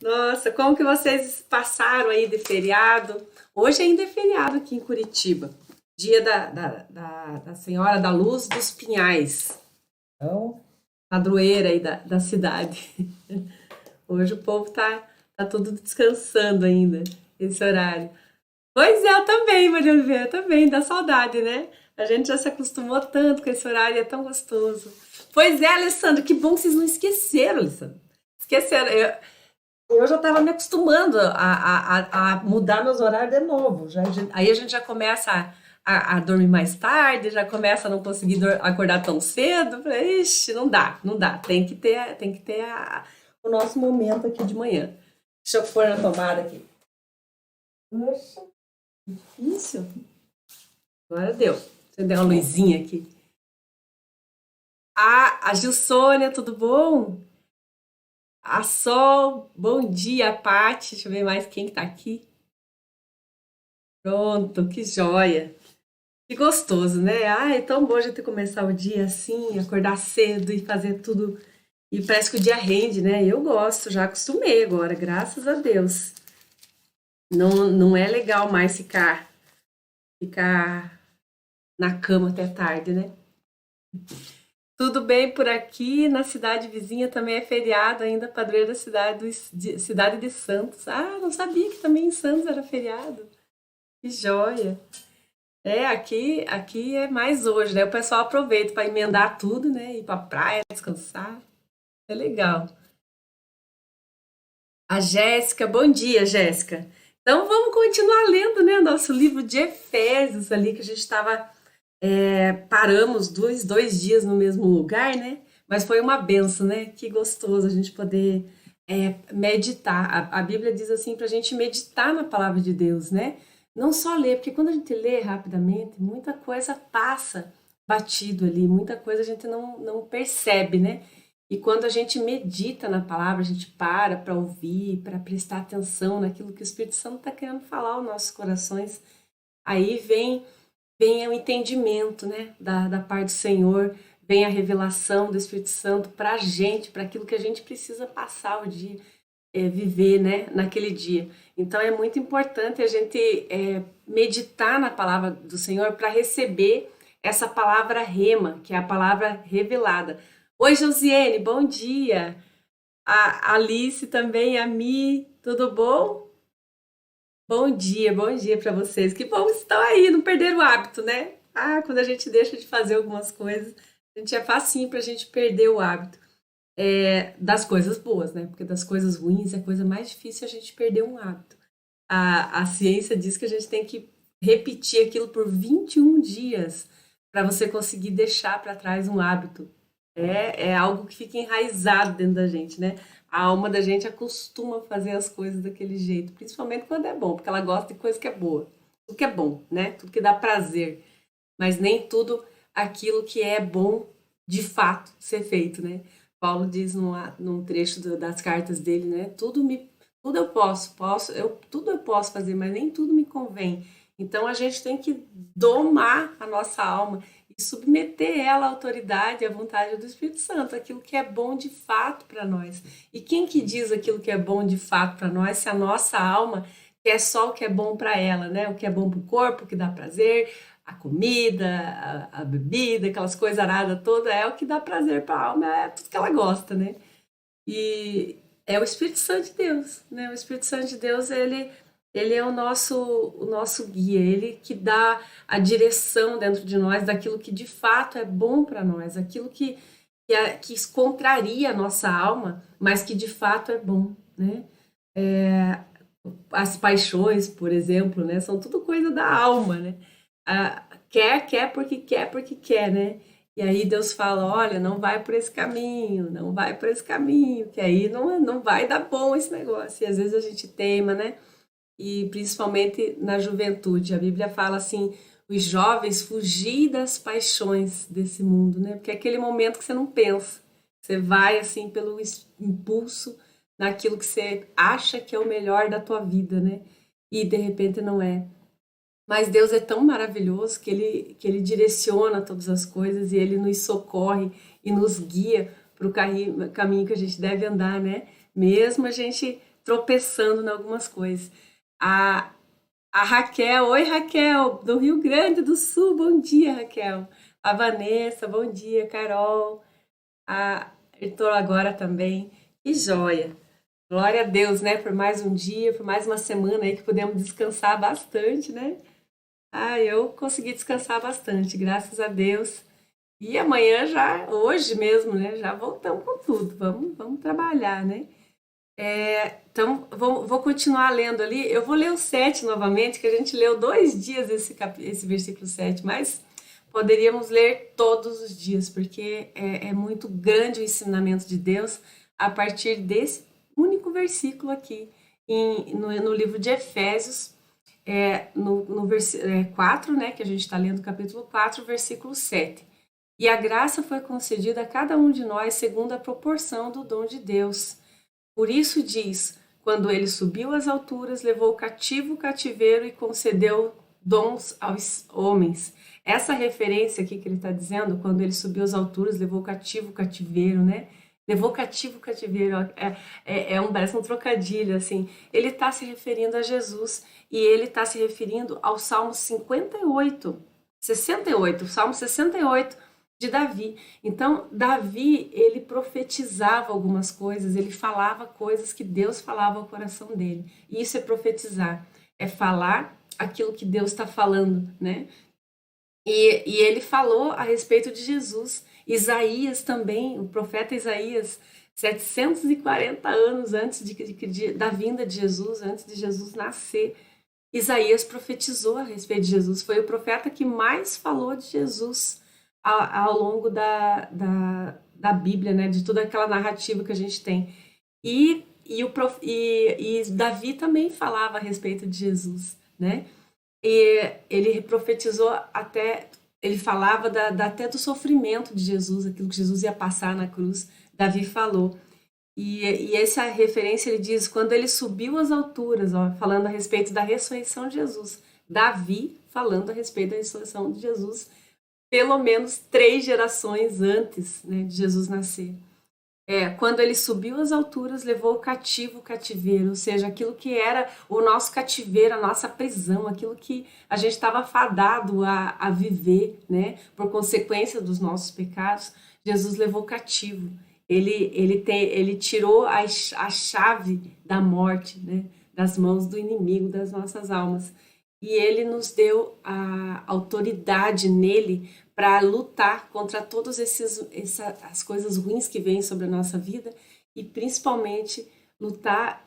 Nossa, como que vocês passaram aí de feriado? Hoje ainda é feriado aqui em Curitiba, dia da Senhora da Luz dos Pinhais. Então, padroeira aí da cidade. Hoje o povo tá tudo descansando ainda, esse horário. Pois é, eu também, Maria Oliveira, também, dá saudade, né? A gente já se acostumou tanto com esse horário, é tão gostoso. Pois é, Alessandro, que bom que vocês não esqueceram, Alessandro. Esqueceram. Eu já estava me acostumando a mudar meus horários de novo. Aí a gente já começa a dormir mais tarde, já começa a não conseguir acordar tão cedo. Falei, ixi, não dá, não dá. Tem que ter o nosso momento aqui de manhã. Deixa eu pôr na tomada aqui. Poxa, difícil. Agora deu. Você deu uma luzinha aqui. A Gilsônia, tudo bom? A Sol, bom dia, Paty. Deixa eu ver mais quem que tá aqui. Pronto, que joia. Que gostoso, né? Ah, é tão bom a gente começar o dia assim, acordar cedo e fazer tudo. E parece que o dia rende, né? Eu gosto, já acostumei agora, graças a Deus. Não é legal mais ficar na cama até tarde, né? Tudo bem por aqui, na cidade vizinha também é feriado ainda, padroeira da cidade, cidade de Santos. Ah, não sabia que também em Santos era feriado. Que joia. É, aqui é mais hoje, né? O pessoal aproveita para emendar tudo, né? Ir para praia, descansar. É legal. A Jéssica, bom dia, Jéssica. Então vamos continuar lendo, né? Nosso livro de Efésios ali, que a gente estava. Paramos dois dias no mesmo lugar, né? Mas foi uma benção, né? Que gostoso a gente poder meditar. A Bíblia diz assim para a gente meditar na palavra de Deus, né? Não só ler, porque quando a gente lê rapidamente, muita coisa passa batido ali, muita coisa a gente não percebe, né? E quando a gente medita na palavra, a gente para ouvir, para prestar atenção naquilo que o Espírito Santo está querendo falar aos nossos corações, aí vem o entendimento, né, da parte do Senhor, vem a revelação do Espírito Santo para a gente, para aquilo que a gente precisa passar o dia, viver, né, naquele dia. Então é muito importante a gente meditar na palavra do Senhor para receber essa palavra rema, que é a palavra revelada. Oi, Josiane, bom dia. A Alice também, a Mi, tudo bom? Bom dia para vocês. Que bom que estão aí, não perderam o hábito, né? Ah, quando a gente deixa de fazer algumas coisas, a gente é facinho para a gente perder o hábito das coisas boas, né? Porque das coisas ruins é a coisa mais difícil a gente perder um hábito. A ciência diz que a gente tem que repetir aquilo por 21 dias para você conseguir deixar para trás um hábito. É algo que fica enraizado dentro da gente, né? A alma da gente acostuma fazer as coisas daquele jeito, principalmente quando é bom, porque ela gosta de coisa que é boa. Tudo que é bom, né? Tudo que dá prazer. Mas nem tudo aquilo que é bom de fato ser feito, né? Paulo diz num trecho das cartas dele, né? Tudo eu tudo eu posso fazer, mas nem tudo me convém. Então a gente tem que domar a nossa alma e submeter ela à autoridade e à vontade do Espírito Santo, aquilo que é bom de fato para nós. E quem que diz aquilo que é bom de fato para nós, se a nossa alma quer só o que é bom para ela, né? O que é bom para o corpo, o que dá prazer, a comida, a bebida, aquelas coisas aradas todas, é o que dá prazer para a alma, é tudo que ela gosta, né? E é o Espírito Santo de Deus, né? O Espírito Santo de Deus, ele é o nosso guia, ele que dá a direção dentro de nós daquilo que de fato é bom para nós, aquilo que contraria a nossa alma, mas que de fato é bom, né? As paixões, por exemplo, né? São tudo coisa da alma, né? Quer porque quer, né? E aí Deus fala, olha, não vai por esse caminho, não vai por esse caminho, que aí não vai dar bom esse negócio. E às vezes a gente teima, né? E principalmente na juventude. A Bíblia fala assim, os jovens fugir das paixões desse mundo, né? Porque é aquele momento que você não pensa. Você vai assim pelo impulso naquilo que você acha que é o melhor da tua vida, né? E de repente não é. Mas Deus é tão maravilhoso que ele direciona todas as coisas e ele nos socorre e nos guia para o caminho que a gente deve andar, né? Mesmo a gente tropeçando em algumas coisas. A, a Raquel, oi Raquel, do Rio Grande do Sul, bom dia Raquel. A Vanessa, bom dia, Carol. A Heitor agora também. Que joia! Glória a Deus, né? Por mais um dia, por mais uma semana aí que pudemos descansar bastante, né? Ah, eu consegui descansar bastante, graças a Deus. E amanhã já, hoje mesmo, né? Já voltamos com tudo. Vamos trabalhar, né? Então, vou continuar lendo ali. Eu vou ler o 7 novamente, que a gente leu 2 dias esse versículo 7, mas poderíamos ler todos os dias, porque é muito grande o ensinamento de Deus a partir desse único versículo aqui, no livro de Efésios, no 4, né, que a gente está lendo, capítulo 4, versículo 7. E a graça foi concedida a cada um de nós segundo a proporção do dom de Deus. Por isso diz, quando ele subiu às alturas, levou cativo o cativeiro e concedeu dons aos homens. Essa referência aqui que ele está dizendo, quando ele subiu às alturas, levou cativo o cativeiro, né? Levou cativo o cativeiro, parece um trocadilho, assim. Ele está se referindo a Jesus e ele está se referindo ao Salmo 68, Salmo 68 de Davi. Então, Davi, ele profetizava algumas coisas, ele falava coisas que Deus falava ao coração dele. E isso é profetizar, é falar aquilo que Deus está falando, né? E ele falou a respeito de Jesus. Isaías também, o profeta Isaías, 740 anos antes da vinda de Jesus, antes de Jesus nascer, Isaías profetizou a respeito de Jesus. Foi o profeta que mais falou de Jesus ao longo da Bíblia, né? De toda aquela narrativa que a gente tem. E Davi também falava a respeito de Jesus, né? E ele profetizou ele falava até do sofrimento de Jesus, aquilo que Jesus ia passar na cruz, Davi falou. E essa referência, ele diz, quando ele subiu às alturas, ó, falando a respeito da ressurreição de Jesus. Davi falando a respeito da ressurreição de Jesus, pelo menos 3 gerações antes, né, de Jesus nascer. Quando ele subiu às alturas, levou cativo o cativeiro, ou seja, aquilo que era o nosso cativeiro, a nossa prisão, aquilo que a gente estava fadado a viver, né, por consequência dos nossos pecados, Jesus levou cativo. Ele tirou a chave da morte, né, das mãos do inimigo das nossas almas. E ele nos deu a autoridade nele para lutar contra todas as coisas ruins que vêm sobre a nossa vida e principalmente lutar,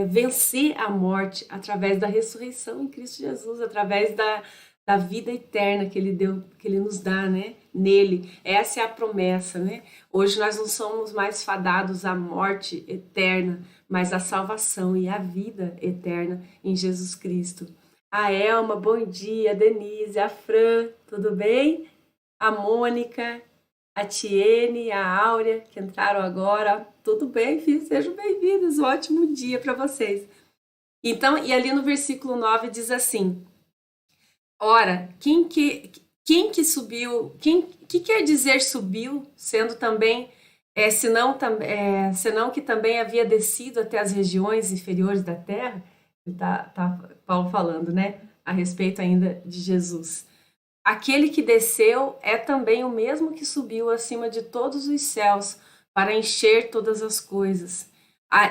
vencer a morte através da ressurreição em Cristo Jesus, através da vida eterna que ele nos dá, né? Nele. Essa é a promessa, né? Hoje nós não somos mais fadados à morte eterna, mas à salvação e à vida eterna em Jesus Cristo. A Elma, bom dia, a Denise, a Fran, tudo bem? A Mônica, a Tiene, a Áurea, que entraram agora. Tudo bem, filhos? Sejam bem-vindos. Um ótimo dia para vocês. Então, e ali no versículo 9 diz assim: ora, quem que subiu, que quer dizer subiu, sendo também, senão que também havia descido até as regiões inferiores da terra? Tá Paulo falando, né? A respeito ainda de Jesus. Aquele que desceu é também o mesmo que subiu acima de todos os céus para encher todas as coisas.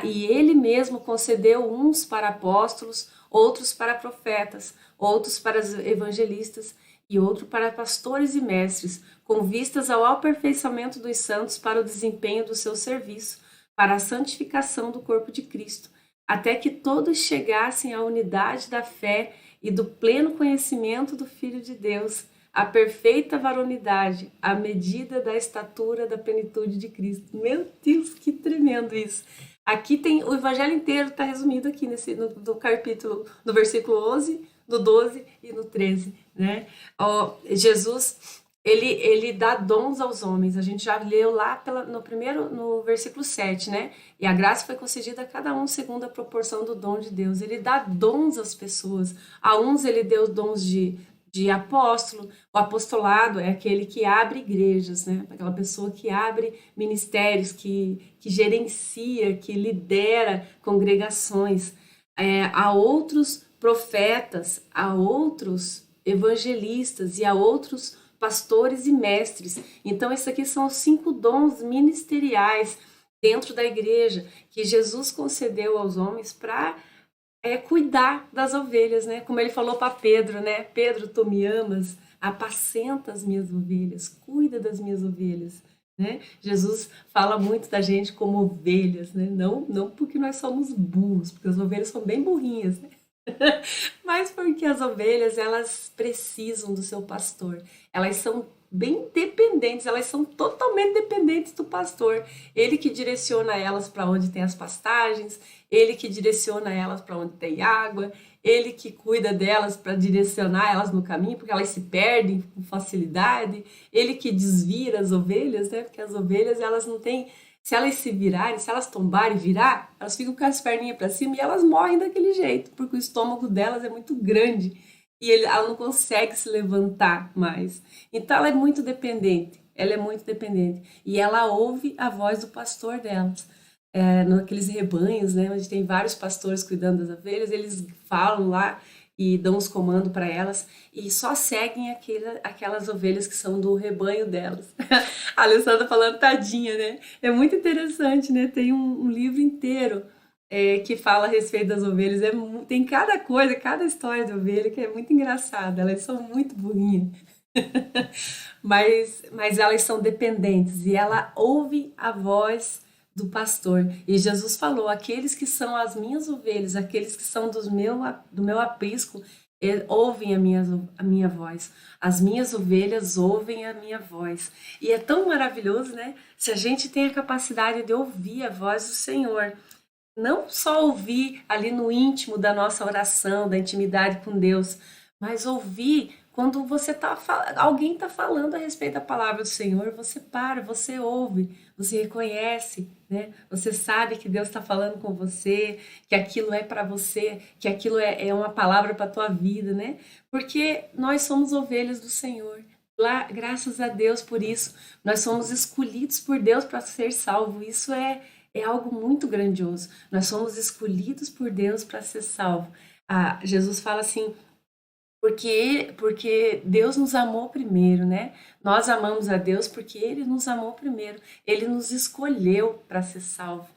E ele mesmo concedeu uns para apóstolos, outros para profetas, outros para evangelistas e outros para pastores e mestres, com vistas ao aperfeiçoamento dos santos para o desempenho do seu serviço, para a santificação do corpo de Cristo, até que todos chegassem à unidade da fé e do pleno conhecimento do Filho de Deus, a perfeita varonidade, à medida da estatura da plenitude de Cristo. Meu Deus, que tremendo isso! Aqui tem o evangelho inteiro, está resumido aqui no capítulo, no versículo 11, no 12 e no 13, né? Jesus, ele dá dons aos homens. A gente já leu lá no versículo 7, né? E a graça foi concedida a cada um segundo a proporção do dom de Deus. Ele dá dons às pessoas. A uns ele deu dons de de apóstolo. O apostolado é aquele que abre igrejas, né? Aquela pessoa que abre ministérios, que gerencia, que lidera congregações. Há outros profetas, há outros evangelistas e há outros pastores e mestres. Então, esses aqui são os 5 dons ministeriais dentro da igreja que Jesus concedeu aos homens para cuidar das ovelhas, né? Como ele falou para Pedro, né? Pedro, tu me amas, apacenta as minhas ovelhas, cuida das minhas ovelhas, né? Jesus fala muito da gente como ovelhas, né? Não porque nós somos burros, porque as ovelhas são bem burrinhas, né? Mas porque as ovelhas, elas precisam do seu pastor. Elas são bem dependentes, elas são totalmente dependentes do pastor. Ele que direciona elas para onde tem as pastagens, ele que direciona elas para onde tem água, ele que cuida delas para direcionar elas no caminho, porque elas se perdem com facilidade, ele que desvira as ovelhas, né? Porque as ovelhas, elas não têm, se elas se virarem, se elas tombarem e virar, elas ficam com as perninhas para cima e elas morrem daquele jeito, porque o estômago delas é muito grande e ela não consegue se levantar mais. Então ela é muito dependente, ela é muito dependente. E ela ouve a voz do pastor delas. Naqueles rebanhos, né, onde tem vários pastores cuidando das ovelhas, eles falam lá e dão os comandos para elas e só seguem aquelas ovelhas que são do rebanho delas. A Alessandra falando tadinha, né? É muito interessante, né? Tem um livro inteiro que fala a respeito das ovelhas. Tem cada coisa, cada história de ovelha que é muito engraçada. Elas são muito burrinhas. Mas elas são dependentes e ela ouve a voz do pastor. E Jesus falou: aqueles que são as minhas ovelhas, aqueles que são do meu aprisco, ouvem a minha voz. As minhas ovelhas ouvem a minha voz. E é tão maravilhoso, né? Se a gente tem a capacidade de ouvir a voz do Senhor. Não só ouvir ali no íntimo da nossa oração, da intimidade com Deus, mas ouvir quando alguém está falando a respeito da palavra do Senhor, você para, você ouve, você reconhece, né? Você sabe que Deus está falando com você, que aquilo é para você, que aquilo é uma palavra para a tua vida, né? Porque nós somos ovelhas do Senhor. Graças a Deus por isso, nós somos escolhidos por Deus para ser salvo. Isso é algo muito grandioso. Nós somos escolhidos por Deus para ser salvo. Jesus fala assim, porque Deus nos amou primeiro, né? Nós amamos a Deus porque Ele nos amou primeiro. Ele nos escolheu para ser salvo.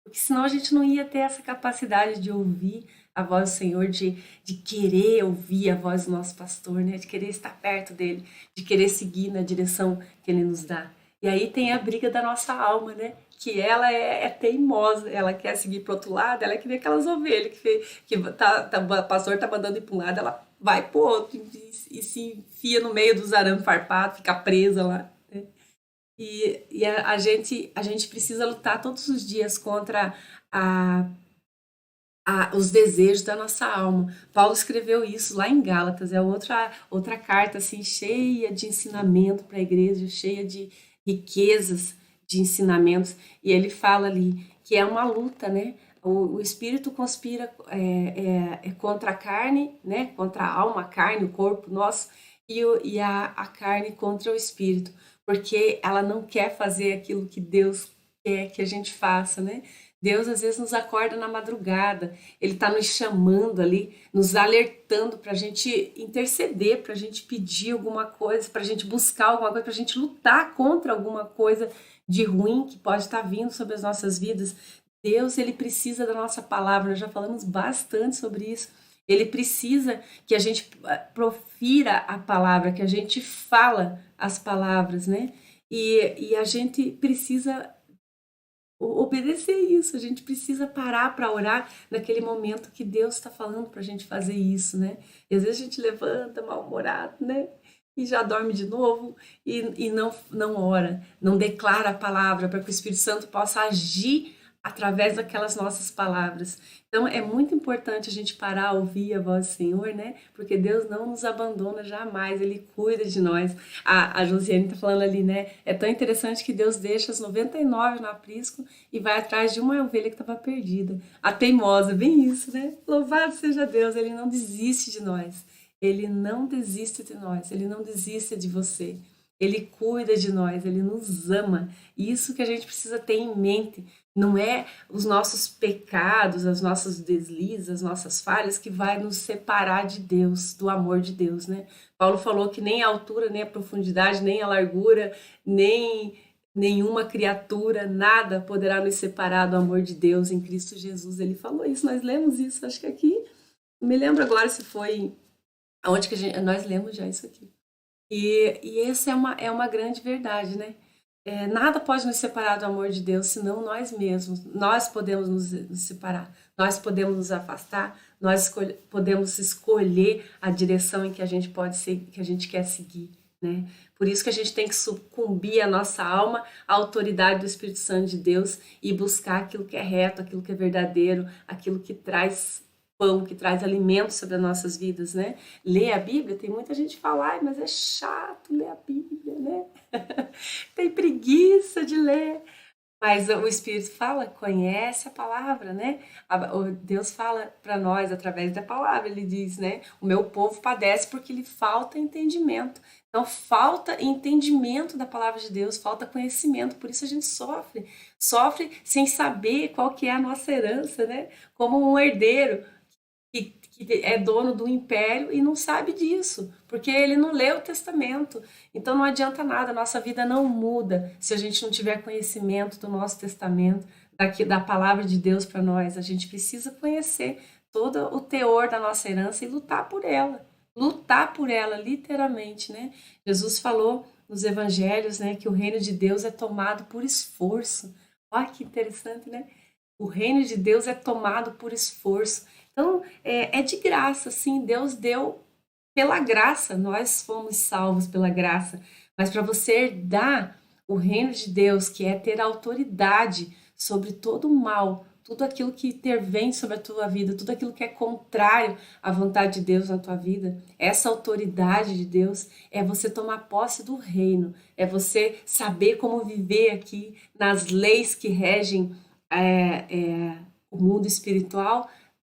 Porque senão a gente não ia ter essa capacidade de ouvir a voz do Senhor, de querer ouvir a voz do nosso pastor, né? De querer estar perto dele, de querer seguir na direção que ele nos dá. E aí tem a briga da nossa alma, né? Que ela é teimosa, ela quer seguir para o outro lado, ela é que nem aquelas ovelhas o pastor tá mandando ir para um lado, ela vai pro outro e se enfia no meio dos arames farpados, fica presa lá, né? E a gente precisa lutar todos os dias contra a, os desejos da nossa alma. Paulo escreveu isso lá em Gálatas, é outra carta assim, cheia de ensinamento para a igreja, cheia de riquezas de ensinamentos, e ele fala ali que é uma luta, né? O espírito conspira contra a carne, né? Contra a alma, a carne, o corpo nosso, e a carne contra o espírito, porque ela não quer fazer aquilo que Deus quer que a gente faça, né? Deus às vezes nos acorda na madrugada, Ele está nos chamando ali, nos alertando para a gente interceder, para a gente pedir alguma coisa, para a gente buscar alguma coisa, para a gente lutar contra alguma coisa de ruim que pode estar vindo sobre as nossas vidas. Deus, Ele precisa da nossa palavra, nós já falamos bastante sobre isso. Ele precisa que a gente profira a palavra, que a gente fala as palavras, né? E a gente precisa obedecer isso, a gente precisa parar para orar naquele momento que Deus está falando para a gente fazer isso, né? E às vezes a gente levanta mal-humorado, né? E já dorme de novo e não ora, não declara a palavra para que o Espírito Santo possa agir através daquelas nossas palavras. Então é muito importante a gente parar a ouvir a voz do Senhor, né? Porque Deus não nos abandona jamais, Ele cuida de nós. A Josiane está falando ali, né? É tão interessante que Deus deixa as 99 no aprisco e vai atrás de uma ovelha que estava perdida. A teimosa, bem isso, né? Louvado seja Deus, Ele não desiste de nós. Ele não desiste de nós, ele não desiste de você. Ele cuida de nós, ele nos ama. E isso que a gente precisa ter em mente. Não é os nossos pecados, as nossas deslizes, as nossas falhas que vai nos separar de Deus, do amor de Deus, né? Paulo falou que nem a altura, nem a profundidade, nem a largura, nem nenhuma criatura, nada poderá nos separar do amor de Deus em Cristo Jesus. Ele falou isso, nós lemos isso, acho que aqui, não me lembro agora se foi aonde que nós lemos já isso aqui. E essa é uma grande verdade, né? Nada pode nos separar do amor de Deus, senão nós mesmos. Nós podemos nos separar, nós podemos nos afastar, nós podemos escolher a direção em que a gente pode ser, que a gente quer seguir, né? Por isso que a gente tem que sucumbir a nossa alma à autoridade do Espírito Santo de Deus e buscar aquilo que é reto, aquilo que é verdadeiro, aquilo que traz pão, que traz alimento sobre as nossas vidas, né? Ler a Bíblia, tem muita gente que fala, ai, mas é chato ler a Bíblia, né? Tem preguiça de ler. Mas o Espírito fala, conhece a palavra, né? Deus fala para nós através da palavra, ele diz, né? O meu povo padece porque lhe falta entendimento. Então, falta entendimento da palavra de Deus, falta conhecimento, por isso a gente sofre. Sofre sem saber qual que é a nossa herança, né? Como um herdeiro que é dono do império e não sabe disso, porque ele não lê o testamento. Então não adianta nada, a nossa vida não muda se a gente não tiver conhecimento do nosso testamento, da palavra de Deus para nós. A gente precisa conhecer todo o teor da nossa herança e lutar por ela. Lutar por ela, literalmente, né? Jesus falou nos evangelhos, né, que o reino de Deus é tomado por esforço. Olha que interessante, né? O reino de Deus é tomado por esforço. Então, é de graça, sim, Deus deu pela graça, nós fomos salvos pela graça. Mas para você herdar o reino de Deus, que é ter autoridade sobre todo o mal, tudo aquilo que intervém sobre a tua vida, tudo aquilo que é contrário à vontade de Deus na tua vida, essa autoridade de Deus é você tomar posse do reino, é você saber como viver aqui nas leis que regem o mundo espiritual,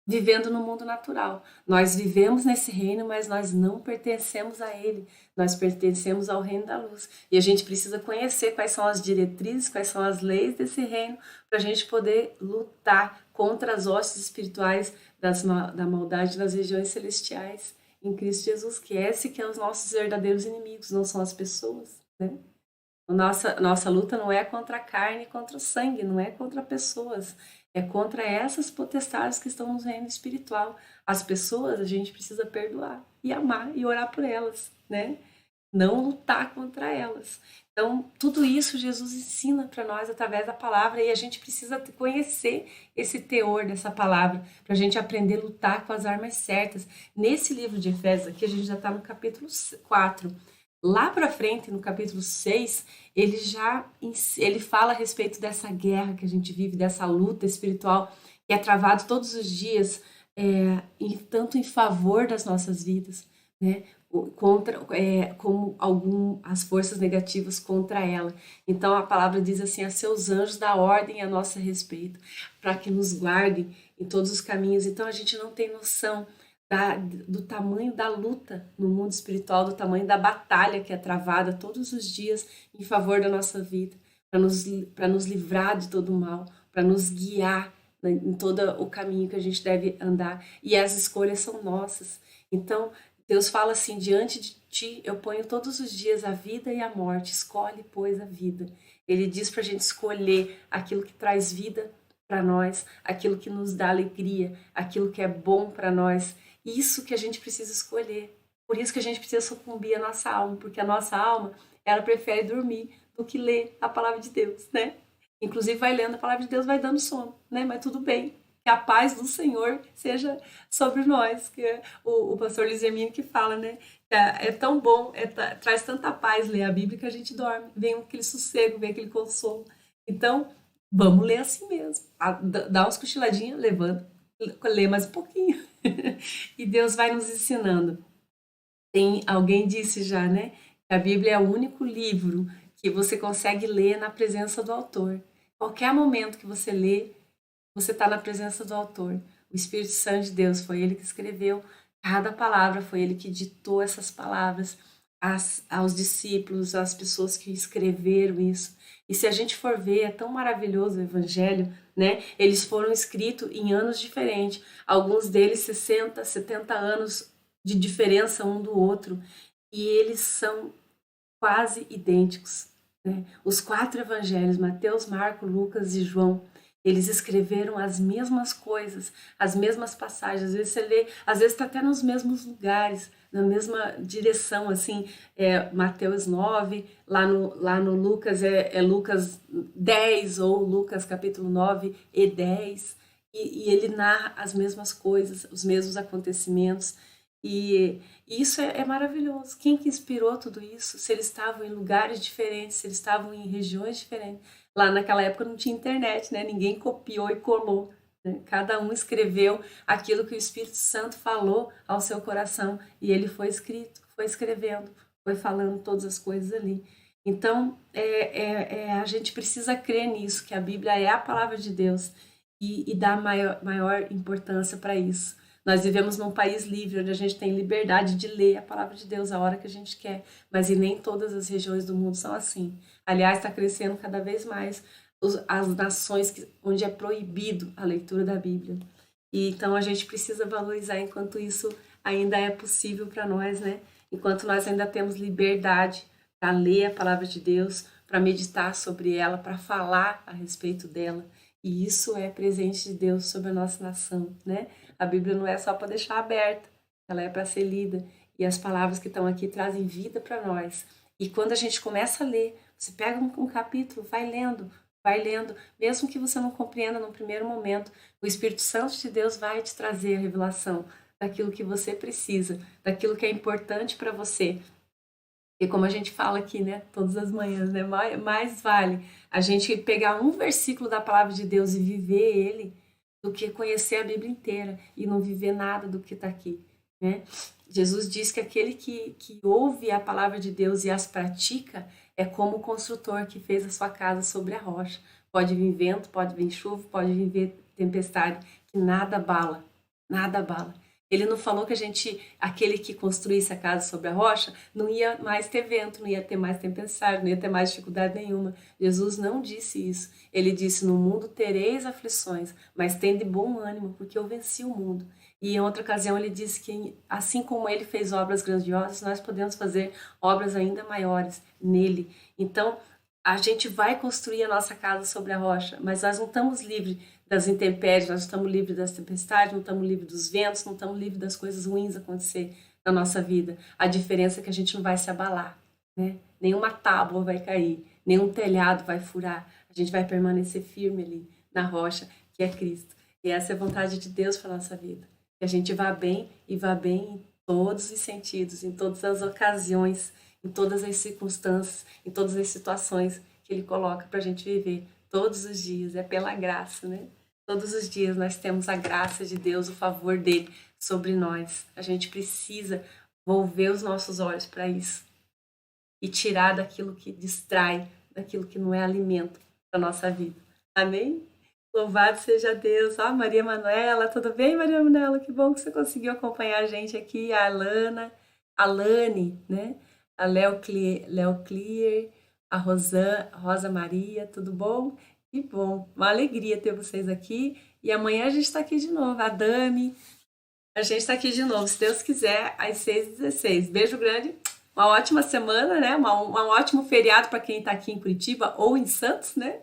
vivendo no mundo natural. Nós vivemos nesse reino, mas nós não pertencemos a ele. Nós pertencemos ao reino da luz. E a gente precisa conhecer quais são as diretrizes, quais são as leis desse reino, para a gente poder lutar contra as hostes espirituais da maldade nas regiões celestiais em Cristo Jesus, que esse que é os nossos verdadeiros inimigos, não são as pessoas, né? Nossa luta não é contra a carne e contra o sangue, não é contra pessoas, é contra essas potestades que estão no reino espiritual. As pessoas a gente precisa perdoar e amar e orar por elas, né? Não lutar contra elas. Então, tudo isso Jesus ensina para nós através da palavra e a gente precisa conhecer esse teor dessa palavra para a gente aprender a lutar com as armas certas. Nesse livro de Efésios aqui, a gente já está no capítulo 4. Lá para frente, no capítulo 6, ele fala a respeito dessa guerra que a gente vive, dessa luta espiritual que é travado todos os dias, tanto em favor das nossas vidas, né? Contra, como as forças negativas contra ela. Então a palavra diz assim: a seus anjos dá ordem a nosso respeito, para que nos guardem em todos os caminhos. Então a gente não tem noção do tamanho da luta no mundo espiritual, do tamanho da batalha que é travada todos os dias em favor da nossa vida, para nos livrar de todo o mal, para nos guiar em todo o caminho que a gente deve andar. E as escolhas são nossas. Então, Deus fala assim: diante de ti eu ponho todos os dias a vida e a morte, escolhe, pois, a vida. Ele diz para a gente escolher aquilo que traz vida para nós, aquilo que nos dá alegria, aquilo que é bom para nós. Isso que a gente precisa escolher. Por isso que a gente precisa sucumbir a nossa alma, porque a nossa alma, ela prefere dormir do que ler a palavra de Deus, né? Inclusive vai lendo a palavra de Deus, vai dando sono, né? Mas tudo bem. Que a paz do Senhor seja sobre nós, que é o pastor Luiz Hermínio que fala, né? É tão bom, traz tanta paz ler a Bíblia que a gente dorme, vem aquele sossego, vem aquele consolo. Então, vamos ler assim mesmo. Dá uns cochiladinhos, levanta, lê mais um pouquinho. E Deus vai nos ensinando. Alguém disse já, né? Que a Bíblia é o único livro que você consegue ler na presença do autor. Qualquer momento que você lê, você está na presença do autor. O Espírito Santo de Deus, foi ele que escreveu Cada palavra foi ele que ditou essas palavras aos discípulos, às pessoas que escreveram isso. E se a gente for ver, é tão maravilhoso o Evangelho, né? Eles foram escritos em anos diferentes, alguns deles 60, 70 anos de diferença um do outro, e eles são quase idênticos, né? Os quatro evangelhos, Mateus, Marcos, Lucas e João, eles escreveram as mesmas coisas, as mesmas passagens. Às vezes você lê, às vezes está até nos mesmos lugares, na mesma direção, assim, Mateus 9, lá no Lucas é Lucas 10 ou Lucas capítulo 9 e 10, e ele narra as mesmas coisas, os mesmos acontecimentos, e isso é maravilhoso. Quem que inspirou tudo isso? Se eles estavam em lugares diferentes, se eles estavam em regiões diferentes. Lá naquela época não tinha internet, né? Ninguém copiou e colou, né? Cada um escreveu aquilo que o Espírito Santo falou ao seu coração e ele foi escrito, foi escrevendo, foi falando todas as coisas ali. Então, a gente precisa crer nisso, que a Bíblia é a palavra de Deus e dar maior importância para isso. Nós vivemos num país livre, onde a gente tem liberdade de ler a palavra de Deus a hora que a gente quer, mas e nem todas as regiões do mundo são assim. Aliás, está crescendo cada vez mais as nações onde é proibido a leitura da Bíblia. E então a gente precisa valorizar enquanto isso ainda é possível para nós, né? Enquanto nós ainda temos liberdade para ler a palavra de Deus, para meditar sobre ela, para falar a respeito dela. E isso é presente de Deus sobre a nossa nação, né? A Bíblia não é só para deixar aberta, ela é para ser lida. E as palavras que estão aqui trazem vida para nós. E quando a gente começa a ler, você pega um capítulo, vai lendo, mesmo que você não compreenda no primeiro momento, o Espírito Santo de Deus vai te trazer a revelação daquilo que você precisa, daquilo que é importante para você. E como a gente fala aqui, né, todas as manhãs, né, mais vale a gente pegar um versículo da palavra de Deus e viver ele do que conhecer a Bíblia inteira e não viver nada do que está aqui, né? Jesus diz que aquele que ouve a palavra de Deus e as pratica é como o construtor que fez a sua casa sobre a rocha. Pode vir vento, pode vir chuva, pode vir tempestade, que nada abala, nada abala. Ele não falou que aquele que construísse a casa sobre a rocha, não ia mais ter vento, não ia ter mais tempestade, não ia ter mais dificuldade nenhuma. Jesus não disse isso. Ele disse: no mundo tereis aflições, mas tende bom ânimo, porque eu venci o mundo. E em outra ocasião ele disse que, assim como ele fez obras grandiosas, nós podemos fazer obras ainda maiores nele. Então, a gente vai construir a nossa casa sobre a rocha, mas nós não estamos livres das intempéries, nós não estamos livres das tempestades, não estamos livres dos ventos, não estamos livres das coisas ruins acontecer na nossa vida. A diferença é que a gente não vai se abalar, né? Nenhuma tábua vai cair, nenhum telhado vai furar. A gente vai permanecer firme ali na rocha, que é Cristo. E essa é a vontade de Deus para a nossa vida. Que a gente vá bem e vá bem em todos os sentidos, em todas as ocasiões, em todas as circunstâncias, em todas as situações que Ele coloca para a gente viver todos os dias. É pela graça, né? Todos os dias nós temos a graça de Deus, o favor dele sobre nós. A gente precisa volver os nossos olhos para isso e tirar daquilo que distrai, daquilo que não é alimento para nossa vida. Amém? Louvado seja Deus. Ó, Maria Manuela, tudo bem, Maria Manuela? Que bom que você conseguiu acompanhar a gente aqui. A Alana, a Lani, né? A Léo Clear, a Rosa Maria, tudo bom? Que bom, uma alegria ter vocês aqui. E amanhã a gente está aqui de novo. A Dami, a gente está aqui de novo, se Deus quiser, às 6h16. Beijo grande, uma ótima semana, né? Um ótimo feriado para quem está aqui em Curitiba ou em Santos, né?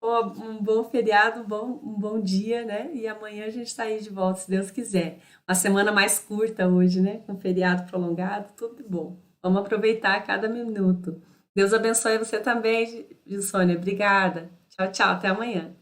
Um bom feriado, um bom dia, né? E amanhã a gente está aí de volta, se Deus quiser. Uma semana mais curta hoje, né? Com feriado prolongado, tudo bom. Vamos aproveitar cada minuto. Deus abençoe você também, Gilsônia. Obrigada. Tchau, tchau. Até amanhã.